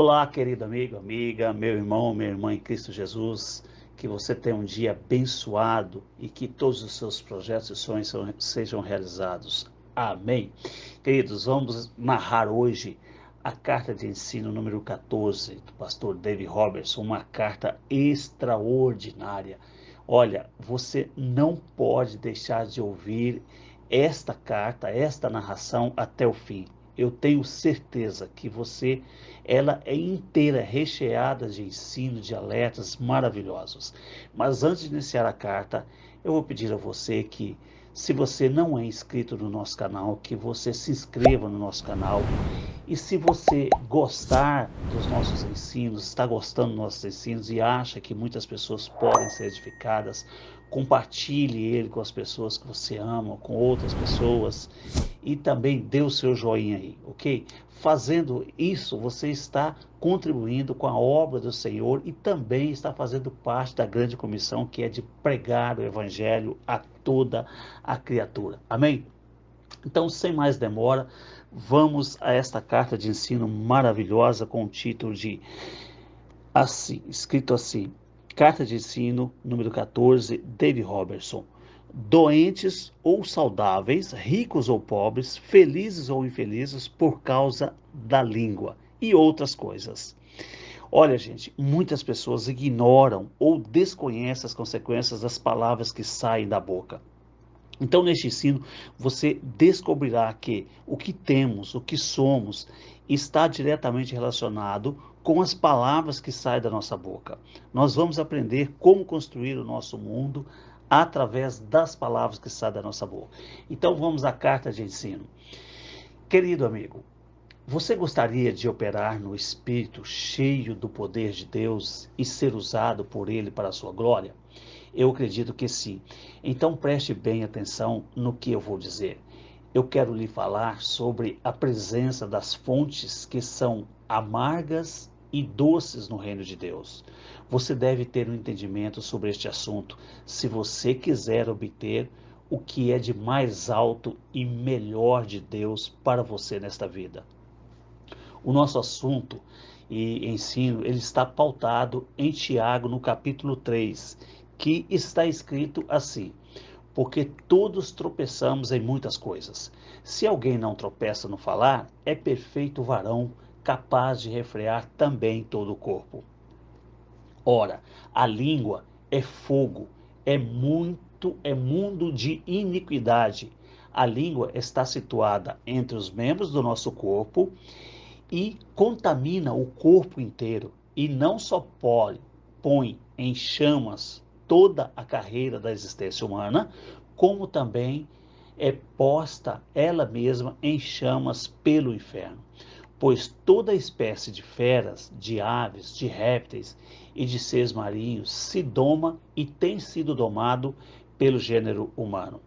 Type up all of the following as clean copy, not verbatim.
Olá, querido amigo, amiga, meu irmão, minha irmã em Cristo Jesus, que você tenha um dia abençoado e que todos os seus projetos e sonhos sejam realizados. Amém. Queridos, vamos narrar hoje a carta de ensino número 14 do pastor David Robertson, uma carta extraordinária. Olha, você não pode deixar de ouvir esta carta, esta narração até o fim. Eu tenho certeza que ela é inteira, recheada de ensino, de alertas maravilhosos. Mas antes de iniciar a carta, eu vou pedir a você que, se você não é inscrito no nosso canal, que você se inscreva no nosso canal. E se você gostar dos nossos ensinos, está gostando dos nossos ensinos e acha que muitas pessoas podem ser edificadas, compartilhe ele com as pessoas que você ama, com outras pessoas e também dê o seu joinha aí, ok? Fazendo isso, você está contribuindo com a obra do Senhor e também está fazendo parte da grande comissão que é de pregar o Evangelho a toda a criatura. Amém? Então, sem mais demora, vamos a esta carta de ensino maravilhosa com o título de assim, escrito assim: Carta de ensino número 14, David Robertson. Doentes ou saudáveis, ricos ou pobres, felizes ou infelizes por causa da língua e outras coisas. Olha, gente, muitas pessoas ignoram ou desconhecem as consequências das palavras que saem da boca. Então, neste ensino, você descobrirá que o que temos, o que somos, está diretamente relacionado com as palavras que saem da nossa boca. Nós vamos aprender como construir o nosso mundo através das palavras que saem da nossa boca. Então, vamos à carta de ensino. Querido amigo, você gostaria de operar no Espírito cheio do poder de Deus e ser usado por Ele para a sua glória? Eu acredito que sim. Então preste bem atenção no que eu vou dizer. Eu quero lhe falar sobre a presença das fontes que são amargas e doces no reino de Deus. Você deve ter um entendimento sobre este assunto se você quiser obter o que é de mais alto e melhor de Deus para você nesta vida. O nosso assunto e ensino, ele está pautado em Tiago, no capítulo 3, que está escrito assim: porque todos tropeçamos em muitas coisas. Se alguém não tropeça no falar, é perfeito varão, capaz de refrear também todo o corpo. Ora, a língua é fogo, é mundo de iniquidade. A língua está situada entre os membros do nosso corpo e contamina o corpo inteiro e não só põe em chamas toda a carreira da existência humana, como também é posta ela mesma em chamas pelo inferno. Pois toda espécie de feras, de aves, de répteis e de seres marinhos se doma e tem sido domado pelo gênero humano.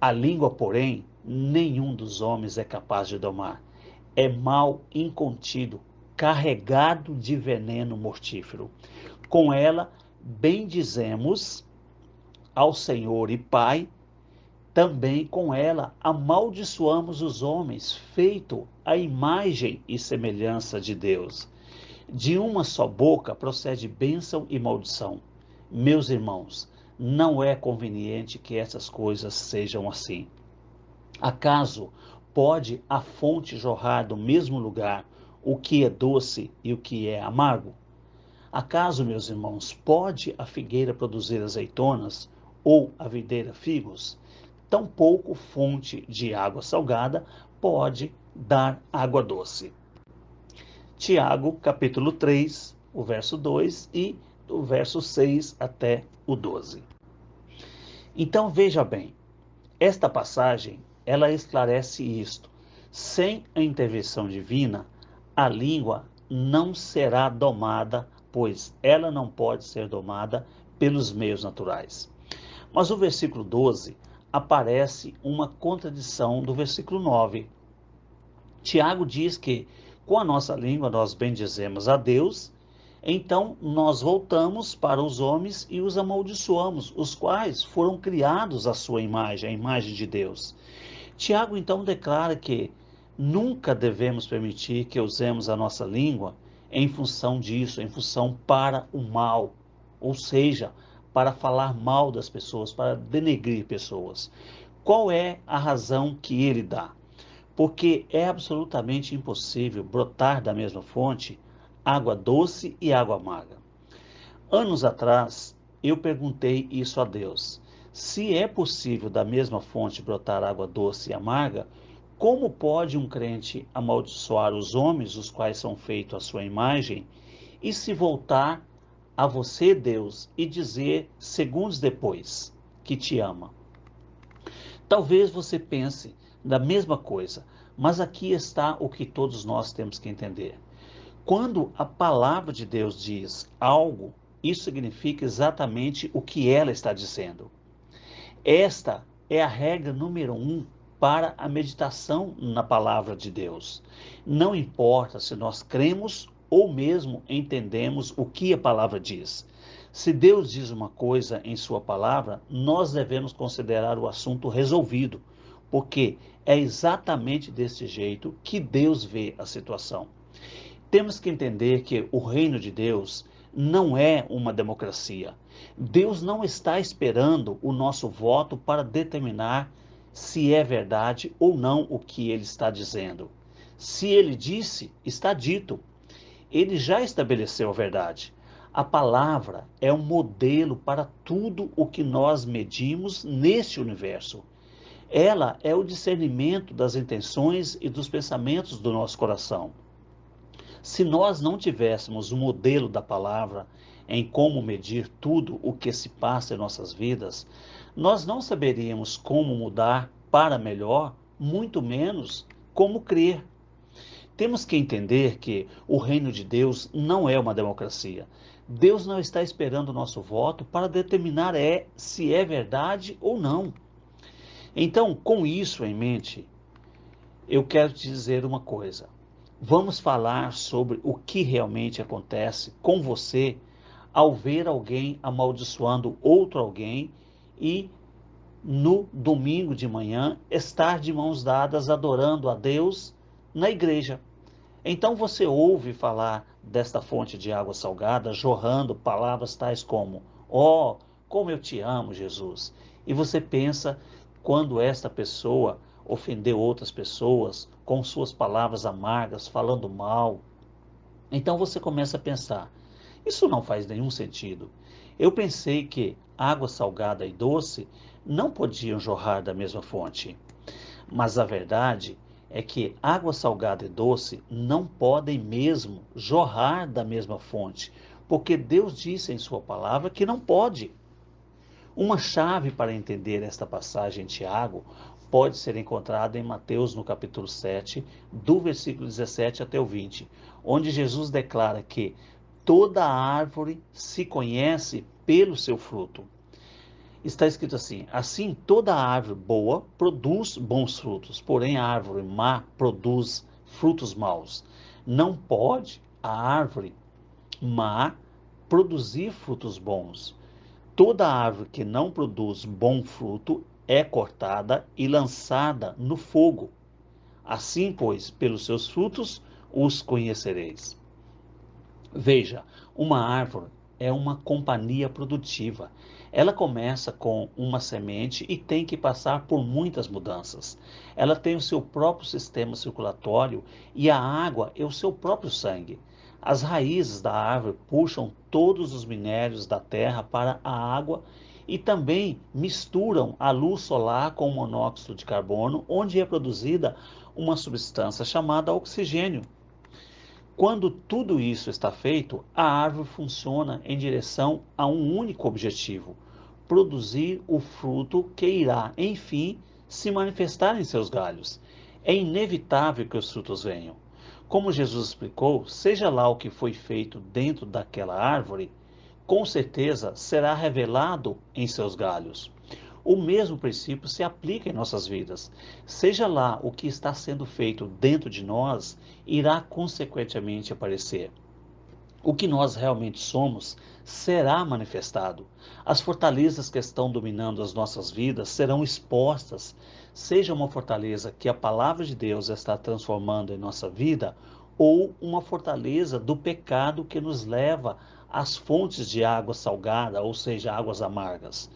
A língua, porém, nenhum dos homens é capaz de domar. É mal incontido, carregado de veneno mortífero. Com ela bendizemos ao Senhor e Pai, também com ela amaldiçoamos os homens, feito à imagem e semelhança de Deus. De uma só boca procede bênção e maldição. Meus irmãos, não é conveniente que essas coisas sejam assim. Acaso pode a fonte jorrar do mesmo lugar o que é doce e o que é amargo? Acaso, meus irmãos, pode a figueira produzir azeitonas ou a videira figos? Tampouco fonte de água salgada pode dar água doce. Tiago, capítulo 3, o verso 2 e do verso 6 até o 12. Então veja bem, esta passagem, ela esclarece isto. Sem a intervenção divina, a língua não será domada, pois ela não pode ser domada pelos meios naturais. Mas o versículo 12 aparece uma contradição do versículo 9. Tiago diz que com a nossa língua nós bendizemos a Deus, então nós voltamos para os homens e os amaldiçoamos, os quais foram criados à sua imagem, a imagem de Deus. Tiago então declara que nunca devemos permitir que usemos a nossa língua em função disso, em função para o mal, ou seja, para falar mal das pessoas, para denegrir pessoas. Qual é a razão que ele dá? Porque é absolutamente impossível brotar da mesma fonte água doce e água amarga. Anos atrás, eu perguntei isso a Deus. Se é possível da mesma fonte brotar água doce e amarga, como pode um crente amaldiçoar os homens, os quais são feitos à sua imagem, e se voltar a você, Deus, e dizer, segundos depois, que te ama? Talvez você pense da mesma coisa, mas aqui está o que todos nós temos que entender. Quando a palavra de Deus diz algo, isso significa exatamente o que ela está dizendo. Esta é a regra número 1 para a meditação na palavra de Deus. Não importa se nós cremos ou mesmo entendemos o que a palavra diz. Se Deus diz uma coisa em sua palavra, nós devemos considerar o assunto resolvido, porque é exatamente desse jeito que Deus vê a situação. Temos que entender que o reino de Deus não é uma democracia. Deus não está esperando o nosso voto para determinar se é verdade ou não o que ele está dizendo. Se ele disse, está dito. Ele já estabeleceu a verdade. A palavra é um modelo para tudo o que nós medimos neste universo. Ela é o discernimento das intenções e dos pensamentos do nosso coração. Se nós não tivéssemos o modelo da palavra em como medir tudo o que se passa em nossas vidas, nós não saberíamos como mudar para melhor, muito menos como crer. Temos que entender que o reino de Deus não é uma democracia. Deus não está esperando o nosso voto para determinar se é verdade ou não. Então, com isso em mente, eu quero te dizer uma coisa. Vamos falar sobre o que realmente acontece com você ao ver alguém amaldiçoando outro alguém e no domingo de manhã estar de mãos dadas adorando a Deus na igreja. Então você ouve falar desta fonte de água salgada jorrando palavras tais como: "Oh, como eu te amo, Jesus". E você pensa quando esta pessoa ofendeu outras pessoas com suas palavras amargas, falando mal. Então você começa a pensar: isso não faz nenhum sentido. Eu pensei que água salgada e doce não podiam jorrar da mesma fonte. Mas a verdade é que água salgada e doce não podem mesmo jorrar da mesma fonte, porque Deus disse em sua palavra que não pode. Uma chave para entender esta passagem em Tiago pode ser encontrada em Mateus no capítulo 7, do versículo 17 até o 20, onde Jesus declara que toda árvore se conhece pelo seu fruto. Está escrito assim: assim toda árvore boa produz bons frutos, porém a árvore má produz frutos maus. Não pode a árvore má produzir frutos bons. Toda árvore que não produz bom fruto é cortada e lançada no fogo. Assim, pois, pelos seus frutos os conhecereis. Veja, uma árvore é uma companhia produtiva. Ela começa com uma semente e tem que passar por muitas mudanças. Ela tem o seu próprio sistema circulatório e a água é o seu próprio sangue. As raízes da árvore puxam todos os minérios da terra para a água e também misturam a luz solar com o monóxido de carbono, onde é produzida uma substância chamada oxigênio. Quando tudo isso está feito, a árvore funciona em direção a um único objetivo: produzir o fruto que irá, enfim, se manifestar em seus galhos. É inevitável que os frutos venham. Como Jesus explicou, seja lá o que foi feito dentro daquela árvore, com certeza será revelado em seus galhos. O mesmo princípio se aplica em nossas vidas. Seja lá o que está sendo feito dentro de nós, irá consequentemente aparecer. O que nós realmente somos será manifestado. As fortalezas que estão dominando as nossas vidas serão expostas. Seja uma fortaleza que a palavra de Deus está transformando em nossa vida, ou uma fortaleza do pecado que nos leva às fontes de água salgada, ou seja, águas amargas.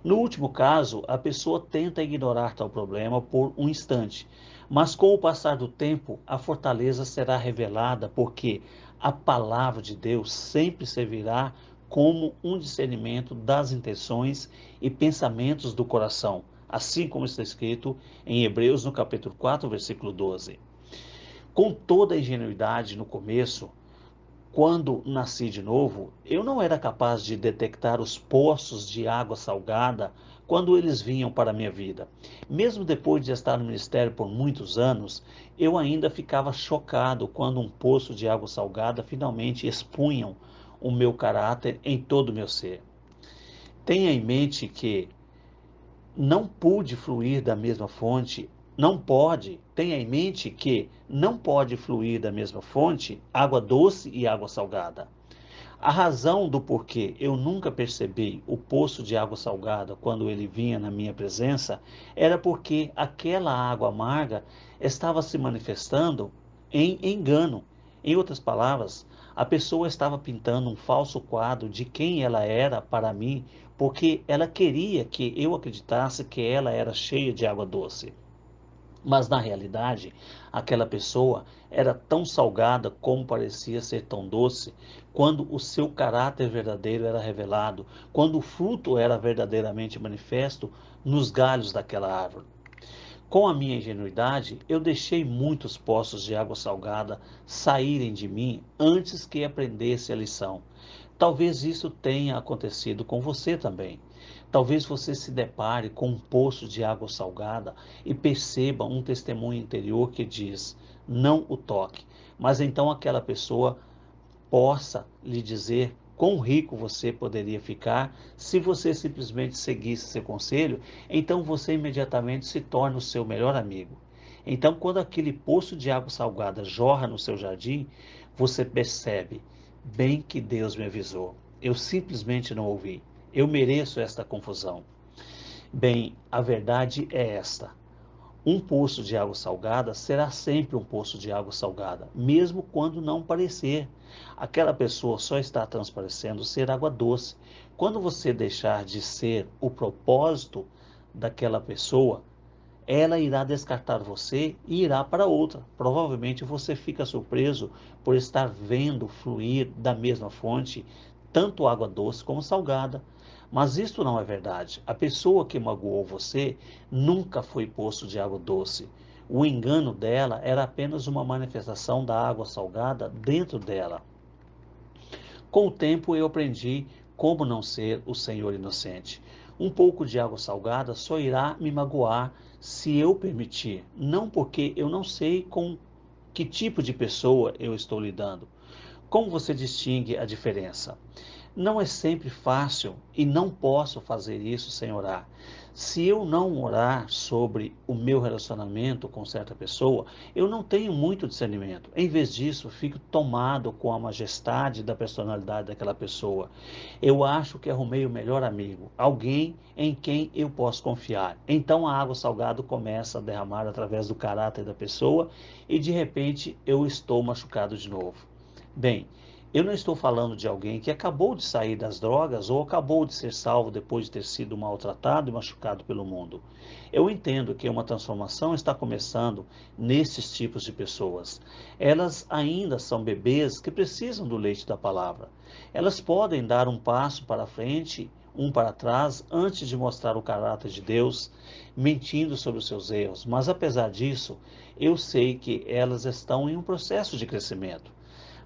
No último caso, a pessoa tenta ignorar tal problema por um instante, mas com o passar do tempo, a fortaleza será revelada porque a palavra de Deus sempre servirá como um discernimento das intenções e pensamentos do coração, assim como está escrito em Hebreus no capítulo 4, versículo 12. Com toda a ingenuidade no começo, quando nasci de novo, eu não era capaz de detectar os poços de água salgada quando eles vinham para a minha vida. Mesmo depois de estar no ministério por muitos anos, eu ainda ficava chocado quando um poço de água salgada finalmente expunham o meu caráter em todo o meu ser. Tenha em mente que não pude fluir da mesma fonte, não pode, tenha em mente que não pode fluir da mesma fonte água doce e água salgada. A razão do porquê eu nunca percebi o poço de água salgada quando ele vinha na minha presença era porque aquela água amarga estava se manifestando em engano. Em outras palavras, a pessoa estava pintando um falso quadro de quem ela era para mim, porque ela queria que eu acreditasse que ela era cheia de água doce. Mas na realidade, aquela pessoa era tão salgada como parecia ser tão doce, quando o seu caráter verdadeiro era revelado, quando o fruto era verdadeiramente manifesto nos galhos daquela árvore. Com a minha ingenuidade, eu deixei muitos poços de água salgada saírem de mim antes que aprendesse a lição. Talvez isso tenha acontecido com você também. Talvez você se depare com um poço de água salgada e perceba um testemunho interior que diz: não o toque. Mas então aquela pessoa possa lhe dizer quão rico você poderia ficar se você simplesmente seguisse seu conselho, então você imediatamente se torna o seu melhor amigo. Então, quando aquele poço de água salgada jorra no seu jardim, você percebe, bem que Deus me avisou. Eu simplesmente não ouvi. Eu mereço esta confusão. Bem, a verdade é esta. Um poço de água salgada será sempre um poço de água salgada, mesmo quando não parecer. Aquela pessoa só está transparecendo ser água doce. Quando você deixar de ser o propósito daquela pessoa, ela irá descartar você e irá para outra. Provavelmente você fica surpreso por estar vendo fluir da mesma fonte tanto água doce como salgada. Mas isto não é verdade. A pessoa que magoou você nunca foi poço de água doce. O engano dela era apenas uma manifestação da água salgada dentro dela. Com o tempo eu aprendi como não ser o Senhor inocente. Um pouco de água salgada só irá me magoar se eu permitir, não porque eu não sei com que tipo de pessoa eu estou lidando. Como você distingue a diferença? Não é sempre fácil e não posso fazer isso sem orar. Se eu não orar sobre o meu relacionamento com certa pessoa, eu não tenho muito discernimento. Em vez disso, fico tomado com a majestade da personalidade daquela pessoa. Eu acho que arrumei o melhor amigo, alguém em quem eu posso confiar. Então a água salgada começa a derramar através do caráter da pessoa e de repente eu estou machucado de novo. Bem, eu não estou falando de alguém que acabou de sair das drogas ou acabou de ser salvo depois de ter sido maltratado e machucado pelo mundo. Eu entendo que uma transformação está começando nesses tipos de pessoas. Elas ainda são bebês que precisam do leite da palavra. Elas podem dar um passo para frente, um para trás, antes de mostrar o caráter de Deus, mentindo sobre os seus erros. Mas apesar disso, eu sei que elas estão em um processo de crescimento.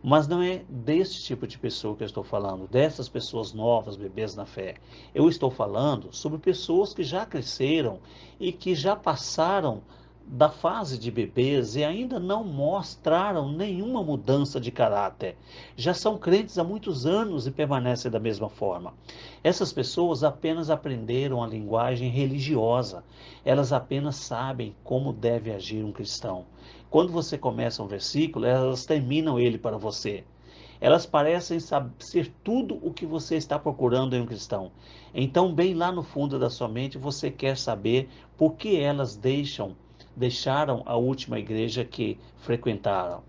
Mas não é desse tipo de pessoa que eu estou falando, dessas pessoas novas, bebês na fé. Eu estou falando sobre pessoas que já cresceram e que já passaram da fase de bebês e ainda não mostraram nenhuma mudança de caráter. Já são crentes há muitos anos e permanecem da mesma forma. Essas pessoas apenas aprenderam a linguagem religiosa. Elas apenas sabem como deve agir um cristão. Quando você começa um versículo, elas terminam ele para você. Elas parecem ser tudo o que você está procurando em um cristão. Então, bem lá no fundo da sua mente, você quer saber por que elas deixaram a última igreja que frequentaram.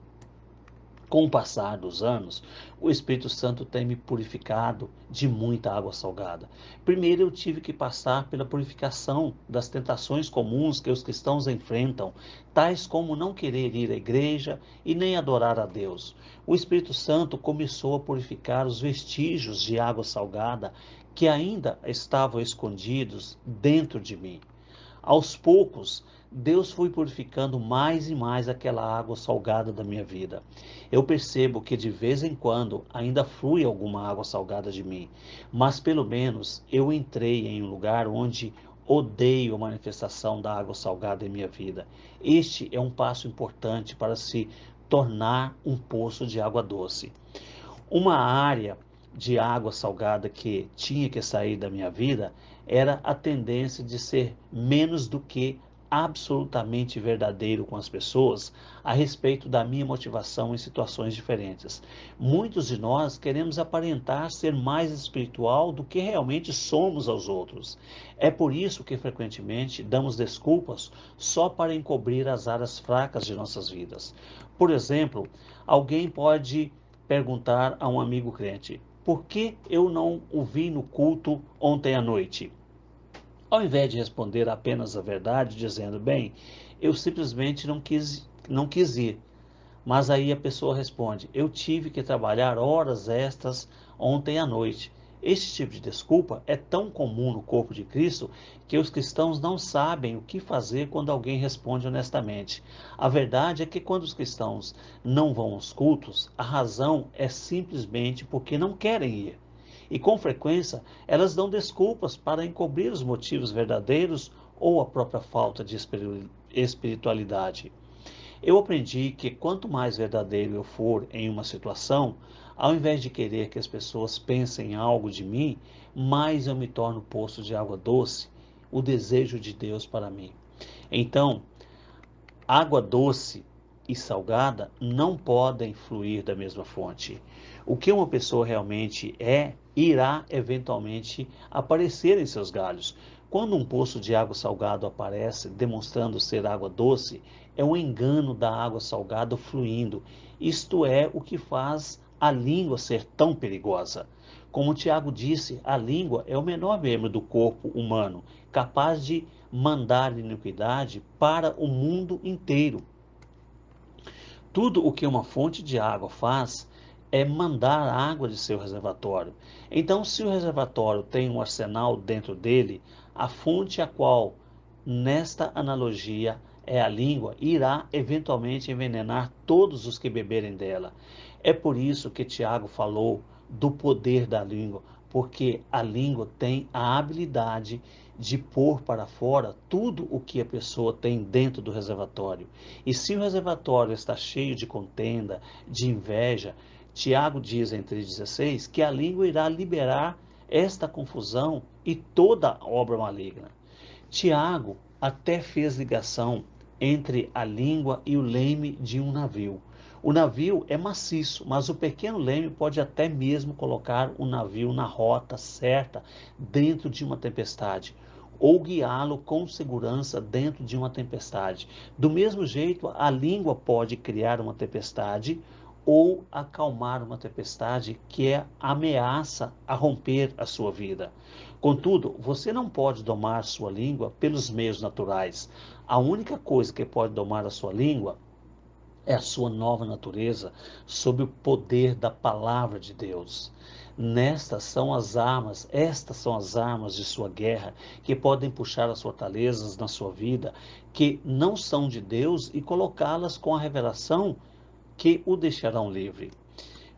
Com o passar dos anos, o Espírito Santo tem me purificado de muita água salgada. Primeiro, eu tive que passar pela purificação das tentações comuns que os cristãos enfrentam, tais como não querer ir à igreja e nem adorar a Deus. O Espírito Santo começou a purificar os vestígios de água salgada que ainda estavam escondidos dentro de mim. Aos poucos, Deus foi purificando mais e mais aquela água salgada da minha vida. Eu percebo que de vez em quando ainda flui alguma água salgada de mim, mas pelo menos eu entrei em um lugar onde odeio a manifestação da água salgada em minha vida. Este é um passo importante para se tornar um poço de água doce. Uma área de água salgada que tinha que sair da minha vida era a tendência de ser menos do que absolutamente verdadeiro com as pessoas a respeito da minha motivação em situações diferentes. Muitos de nós queremos aparentar ser mais espiritual do que realmente somos aos outros. É por isso que frequentemente damos desculpas só para encobrir as áreas fracas de nossas vidas. Por exemplo, alguém pode perguntar a um amigo crente: por que eu não o vi no culto ontem à noite? Ao invés de responder apenas a verdade, dizendo: bem, eu simplesmente não quis ir. Mas aí a pessoa responde: eu tive que trabalhar horas extras ontem à noite. Este tipo de desculpa é tão comum no corpo de Cristo que os cristãos não sabem o que fazer quando alguém responde honestamente. A verdade é que quando os cristãos não vão aos cultos, a razão é simplesmente porque não querem ir. E com frequência elas dão desculpas para encobrir os motivos verdadeiros ou a própria falta de espiritualidade. Eu aprendi que quanto mais verdadeiro eu for em uma situação, ao invés de querer que as pessoas pensem algo de mim, mais eu me torno poço de água doce, o desejo de Deus para mim. Então, água doce e salgada não podem fluir da mesma fonte. O que uma pessoa realmente é, irá eventualmente aparecer em seus galhos. Quando um poço de água salgada aparece, demonstrando ser água doce, é um engano da água salgada fluindo. Isto é o que faz a língua ser tão perigosa. Como Tiago disse, a língua é o menor membro do corpo humano, capaz de mandar iniquidade para o mundo inteiro. Tudo o que uma fonte de água faz é mandar água de seu reservatório. Então, se o reservatório tem um arsenal dentro dele, a fonte a qual, nesta analogia, é a língua, irá eventualmente envenenar todos os que beberem dela. É por isso que Tiago falou do poder da língua, porque a língua tem a habilidade de pôr para fora tudo o que a pessoa tem dentro do reservatório. E se o reservatório está cheio de contenda, de inveja, Tiago diz em 3,16 que a língua irá liberar esta confusão e toda obra maligna. Tiago até fez ligação entre a língua e o leme de um navio. O navio é maciço, mas o pequeno leme pode até mesmo colocar o navio na rota certa dentro de uma tempestade, ou guiá-lo com segurança dentro de uma tempestade. Do mesmo jeito, a língua pode criar uma tempestade ou acalmar uma tempestade que é ameaça a romper a sua vida. Contudo, você não pode domar sua língua pelos meios naturais. A única coisa que pode domar a sua língua é a sua nova natureza sob o poder da palavra de Deus. Estas são as armas de sua guerra que podem puxar as fortalezas na sua vida que não são de Deus e colocá-las com a revelação que o deixarão livre.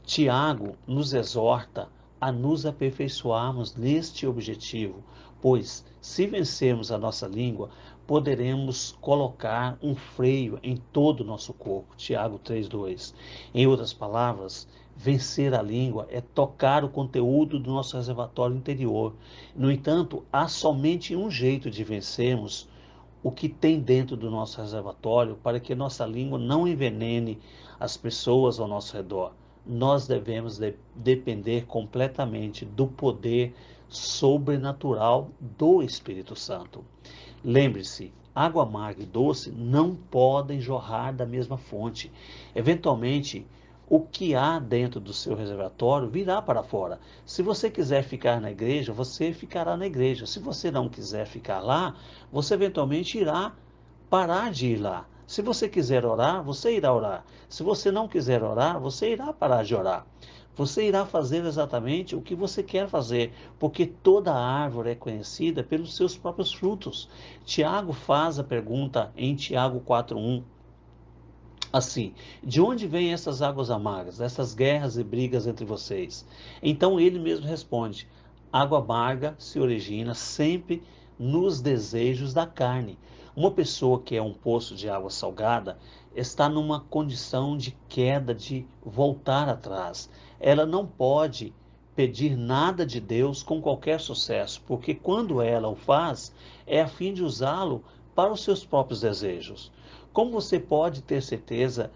Tiago nos exorta a nos aperfeiçoarmos neste objetivo, pois, se vencermos a nossa língua, poderemos colocar um freio em todo o nosso corpo. Tiago 3,2. Em outras palavras, vencer a língua é tocar o conteúdo do nosso reservatório interior. No entanto, há somente um jeito de vencermos o que tem dentro do nosso reservatório para que nossa língua não envenene as pessoas ao nosso redor. Nós devemos depender completamente do poder sobrenatural do Espírito Santo. Lembre-se, água amarga e doce não podem jorrar da mesma fonte. Eventualmente, o que há dentro do seu reservatório virá para fora. Se você quiser ficar na igreja, você ficará na igreja. Se você não quiser ficar lá, você eventualmente irá parar de ir lá. Se você quiser orar, você irá orar. Se você não quiser orar, você irá parar de orar. Você irá fazer exatamente o que você quer fazer, porque toda árvore é conhecida pelos seus próprios frutos. Tiago faz a pergunta em Tiago 4:1. Assim, de onde vêm essas águas amargas, essas guerras e brigas entre vocês? Então ele mesmo responde: água amarga se origina sempre nos desejos da carne. Uma pessoa que é um poço de água salgada está numa condição de queda, de voltar atrás. Ela não pode pedir nada de Deus com qualquer sucesso, porque quando ela o faz, é a fim de usá-lo para os seus próprios desejos. Como você pode ter certeza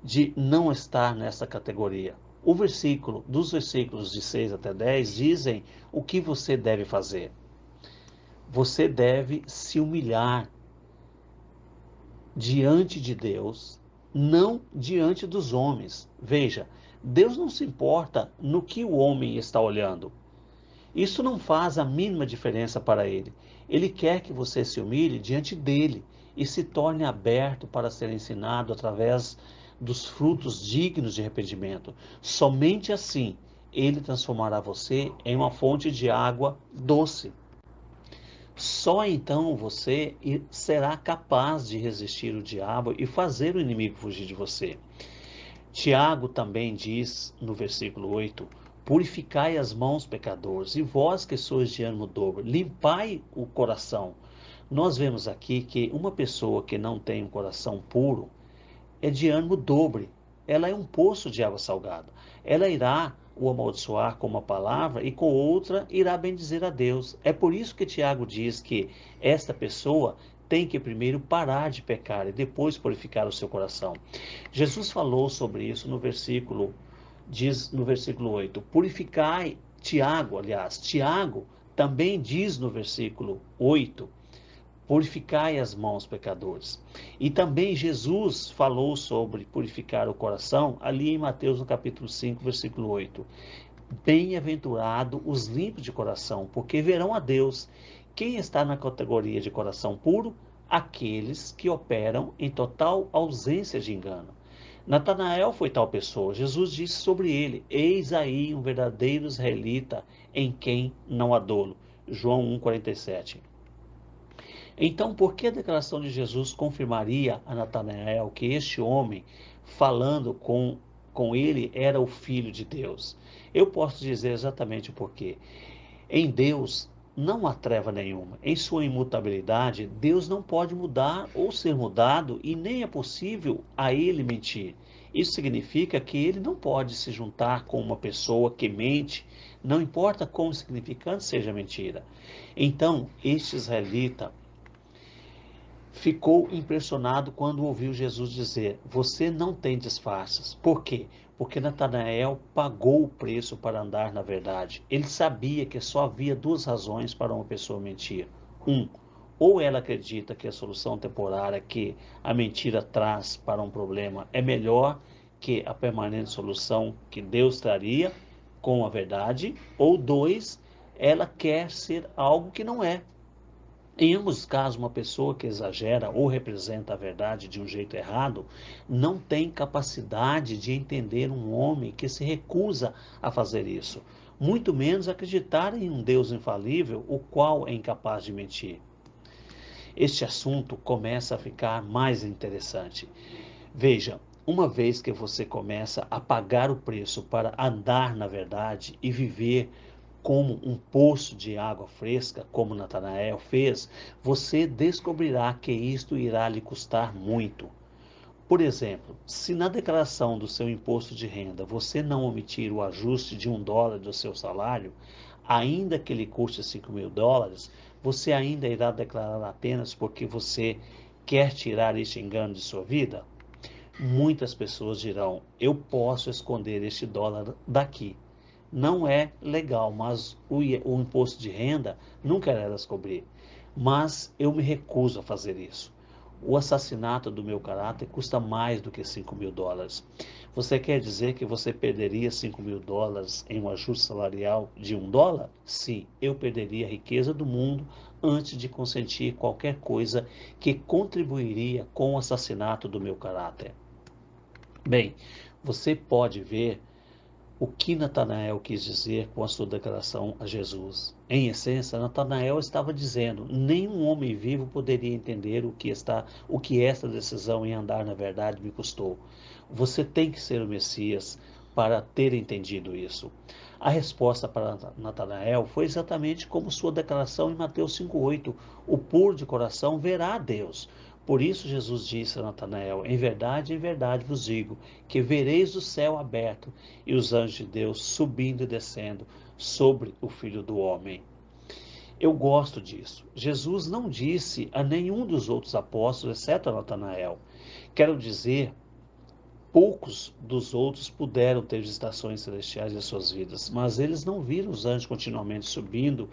de não estar nessa categoria? Dos versículos de 6 até 10 dizem o que você deve fazer. Você deve se humilhar diante de Deus, não diante dos homens. Veja, Deus não se importa no que o homem está olhando. Isso não faz a mínima diferença para ele. Ele quer que você se humilhe diante dele e se torne aberto para ser ensinado através dos frutos dignos de arrependimento. Somente assim ele transformará você em uma fonte de água doce. Só então você será capaz de resistir o diabo e fazer o inimigo fugir de você. Tiago também diz no versículo 8: purificai as mãos, pecadores, e vós que sois de ânimo dobre, limpai o coração. Nós vemos aqui que uma pessoa que não tem um coração puro é de ânimo dobre. Ela é um poço de água salgada. Ela irá o amaldiçoar com uma palavra e com outra irá bendizer a Deus. É por isso que Tiago diz que esta pessoa tem que primeiro parar de pecar e depois purificar o seu coração. Jesus falou sobre isso diz no versículo 8: purificai, Tiago também diz no versículo 8: purificai as mãos, pecadores. E também Jesus falou sobre purificar o coração ali em Mateus no capítulo 5, versículo 8. Bem-aventurado os limpos de coração, porque verão a Deus. Quem está na categoria de coração puro? Aqueles que operam em total ausência de engano. Natanael foi tal pessoa. Jesus disse sobre ele: eis aí um verdadeiro israelita em quem não há dolo. João 1,47. Então, por que a declaração de Jesus confirmaria a Natanael que este homem, falando com ele, era o Filho de Deus? Eu posso dizer exatamente o porquê. Em Deus não há treva nenhuma. Em sua imutabilidade, Deus não pode mudar ou ser mudado e nem é possível a ele mentir. Isso significa que ele não pode se juntar com uma pessoa que mente, não importa quão significante seja a mentira. Então, este israelita ficou impressionado quando ouviu Jesus dizer: você não tem disfarces. Por quê? Porque Natanael pagou o preço para andar na verdade. Ele sabia que só havia duas razões para uma pessoa mentir. Um, ou ela acredita que a solução temporária que a mentira traz para um problema é melhor que a permanente solução que Deus traria com a verdade, ou dois, ela quer ser algo que não é. Em ambos os casos, uma pessoa que exagera ou representa a verdade de um jeito errado não tem capacidade de entender um homem que se recusa a fazer isso, muito menos acreditar em um Deus infalível, o qual é incapaz de mentir. Este assunto começa a ficar mais interessante. Veja, uma vez que você começa a pagar o preço para andar na verdade e viver como um poço de água fresca, como Natanael fez, você descobrirá que isto irá lhe custar muito. Por exemplo, se na declaração do seu imposto de renda você não omitir o ajuste de $1 do seu salário, ainda que lhe custe $5.000, você ainda irá declarar apenas porque você quer tirar este engano de sua vida? Muitas pessoas dirão: eu posso esconder este dólar daqui. Não é legal, mas o imposto de renda nunca irá descobrir. Mas eu me recuso a fazer isso. O assassinato do meu caráter custa mais do que $5.000. Você quer dizer que você perderia US$ 5.000 em um ajuste salarial de US$ 1? Sim, eu perderia a riqueza do mundo antes de consentir qualquer coisa que contribuiria com o assassinato do meu caráter. Bem, você pode ver o que Natanael quis dizer com a sua declaração a Jesus. Em essência, Natanael estava dizendo: nenhum homem vivo poderia entender o que esta decisão em andar na verdade me custou. Você tem que ser o Messias para ter entendido isso. A resposta para Natanael foi exatamente como sua declaração em Mateus 5,8: o puro de coração verá a Deus. Por isso Jesus disse a Natanael: em verdade vos digo, que vereis o céu aberto e os anjos de Deus subindo e descendo sobre o Filho do Homem. Eu gosto disso. Jesus não disse a nenhum dos outros apóstolos, exceto a Natanael. Quero dizer, poucos dos outros puderam ter visitações celestiais em suas vidas, mas eles não viram os anjos continuamente subindo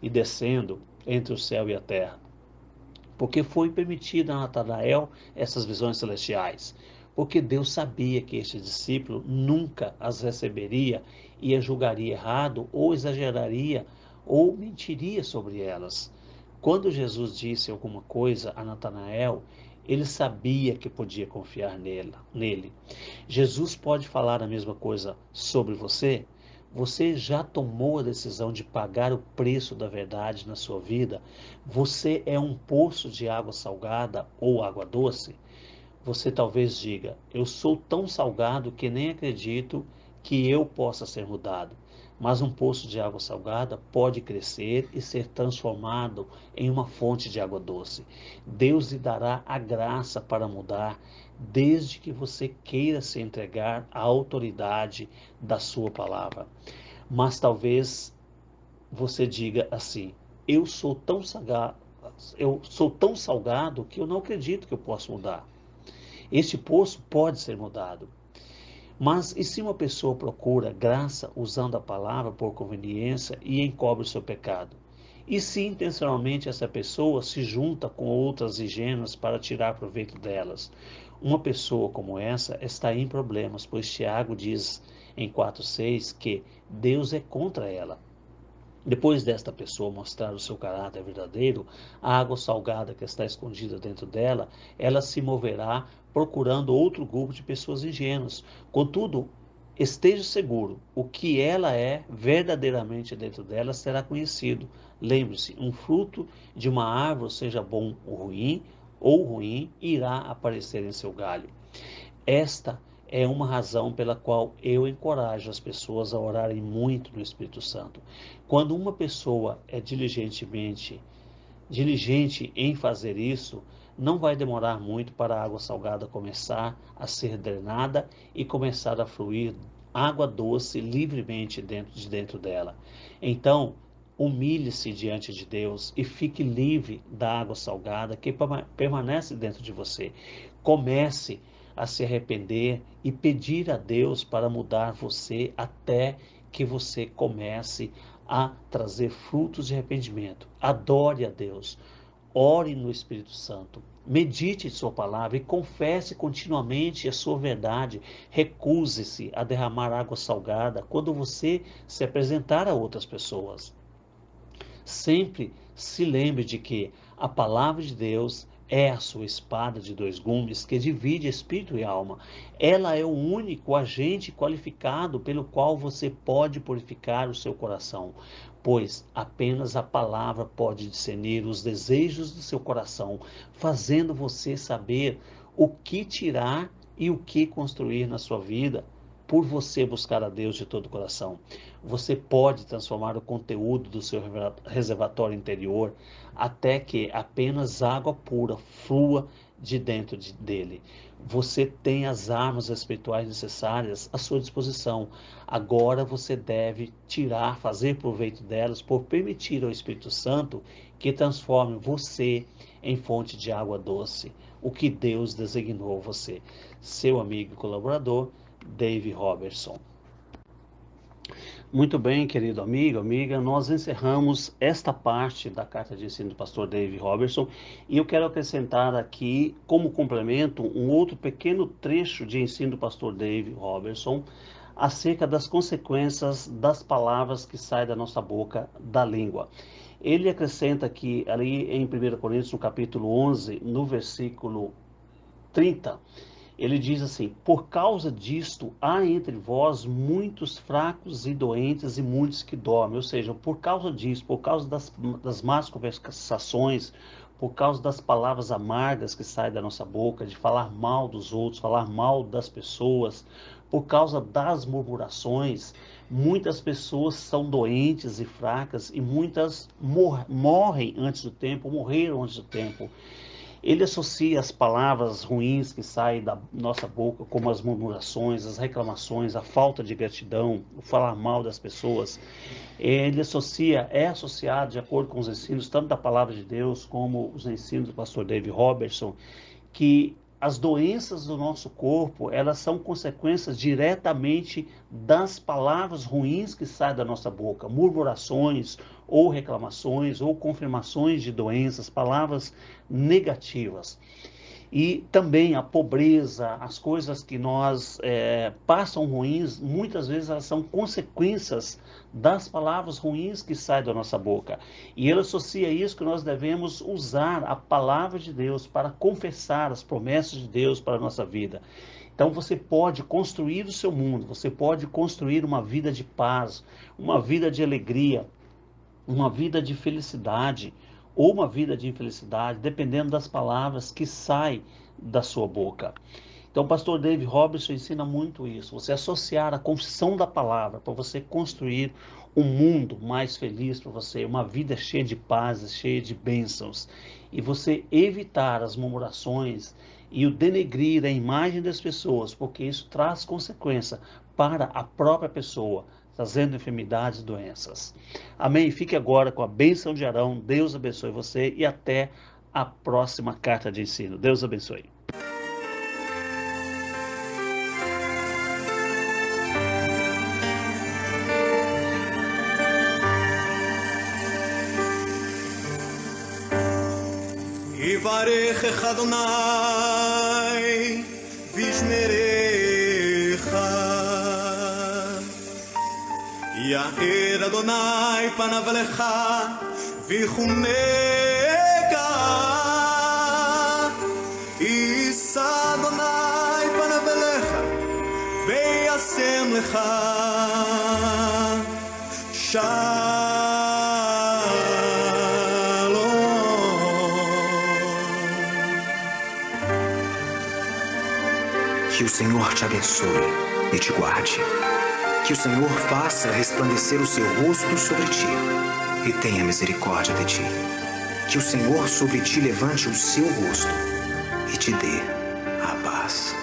e descendo entre o céu e a terra, porque foi permitido a Natanael essas visões celestiais, porque Deus sabia que este discípulo nunca as receberia e as julgaria errado, ou exageraria, ou mentiria sobre elas. Quando Jesus disse alguma coisa a Natanael, ele sabia que podia confiar nele. Jesus pode falar a mesma coisa sobre você? Você já tomou a decisão de pagar o preço da verdade na sua vida? Você é um poço de água salgada ou água doce? Você talvez diga: eu sou tão salgado que nem acredito que eu possa ser mudado. Mas um poço de água salgada pode crescer e ser transformado em uma fonte de água doce. Deus lhe dará a graça para mudar, desde que você queira se entregar à autoridade da sua palavra. Mas talvez você diga assim: eu sou tão salgado, que eu não acredito que eu possa mudar. Este poço pode ser mudado. Mas e se uma pessoa procura graça usando a palavra por conveniência e encobre o seu pecado? E se intencionalmente essa pessoa se junta com outras ingênuas para tirar proveito delas? Uma pessoa como essa está em problemas, pois Tiago diz em 4,6 que Deus é contra ela. Depois desta pessoa mostrar o seu caráter verdadeiro, a água salgada que está escondida dentro dela, ela se moverá procurando outro grupo de pessoas ingênuas. Contudo, esteja seguro, o que ela é verdadeiramente dentro dela será conhecido. Lembre-se, um fruto de uma árvore, seja bom ou ruim, irá aparecer em seu galho. Esta é uma razão pela qual eu encorajo as pessoas a orarem muito no Espírito Santo. Quando uma pessoa é diligente em fazer isso, não vai demorar muito para a água salgada começar a ser drenada e começar a fluir água doce livremente dentro dela. Então, humilhe-se diante de Deus e fique livre da água salgada que permanece dentro de você. Comece a se arrepender e pedir a Deus para mudar você até que você comece a trazer frutos de arrependimento. Adore a Deus, ore no Espírito Santo, medite em sua palavra e confesse continuamente a sua verdade. Recuse-se a derramar água salgada quando você se apresentar a outras pessoas. Sempre se lembre de que a palavra de Deus é a sua espada de dois gumes que divide espírito e alma. Ela é o único agente qualificado pelo qual você pode purificar o seu coração, pois apenas a palavra pode discernir os desejos do seu coração, fazendo você saber o que tirar e o que construir na sua vida, por você buscar a Deus de todo o coração. Você pode transformar o conteúdo do seu reservatório interior até que apenas água pura flua de dentro dele. Você tem as armas espirituais necessárias à sua disposição. Agora você deve fazer proveito delas por permitir ao Espírito Santo que transforme você em fonte de água doce, o que Deus designou você. Seu amigo e colaborador, Dave Robertson. Muito bem, querido amigo, amiga, nós encerramos esta parte da carta de ensino do pastor Dave Robertson e eu quero acrescentar aqui, como complemento, um outro pequeno trecho de ensino do pastor Dave Robertson acerca das consequências das palavras que saem da nossa boca, da língua. Ele acrescenta que ali em 1 Coríntios, no capítulo 11, no versículo 30, ele diz assim: por causa disto, há entre vós muitos fracos e doentes e muitos que dormem. Ou seja, por causa disso, por causa das más conversações, por causa das palavras amargas que saem da nossa boca, de falar mal dos outros, falar mal das pessoas, por causa das murmurações, muitas pessoas são doentes e fracas e muitas morrem antes do tempo, morreram antes do tempo. Ele associa as palavras ruins que saem da nossa boca, como as murmurações, as reclamações, a falta de gratidão, o falar mal das pessoas. Ele é associado, de acordo com os ensinos, tanto da palavra de Deus, como os ensinos do pastor Dave Robertson, que as doenças do nosso corpo, elas são consequências diretamente das palavras ruins que saem da nossa boca, murmurações ou reclamações ou confirmações de doenças, palavras negativas. E também a pobreza, as coisas que nós passam ruins, muitas vezes elas são consequências das palavras ruins que saem da nossa boca. E ele associa isso que nós devemos usar a palavra de Deus para confessar as promessas de Deus para a nossa vida. Então você pode construir o seu mundo, você pode construir uma vida de paz, uma vida de alegria, uma vida de felicidade ou uma vida de infelicidade, dependendo das palavras que saem da sua boca. Então, o pastor Dave Robertson ensina muito isso, você associar a confissão da palavra para você construir um mundo mais feliz para você, uma vida cheia de paz, cheia de bênçãos, e você evitar as murmurações e o denegrir a imagem das pessoas, porque isso traz consequência para a própria pessoa, trazendo enfermidades e doenças. Amém? Fique agora com a bênção de Arão. Deus abençoe você e até a próxima carta de ensino. Deus abençoe. יברכך אדוני וישמרך, יאר אדוני פניו אליך ויחונך, יישא אדוני פניו אליך וישם לך Que o Senhor te abençoe e te guarde. Que o Senhor faça resplandecer o seu rosto sobre ti e tenha misericórdia de ti. Que o Senhor sobre ti levante o seu rosto e te dê a paz.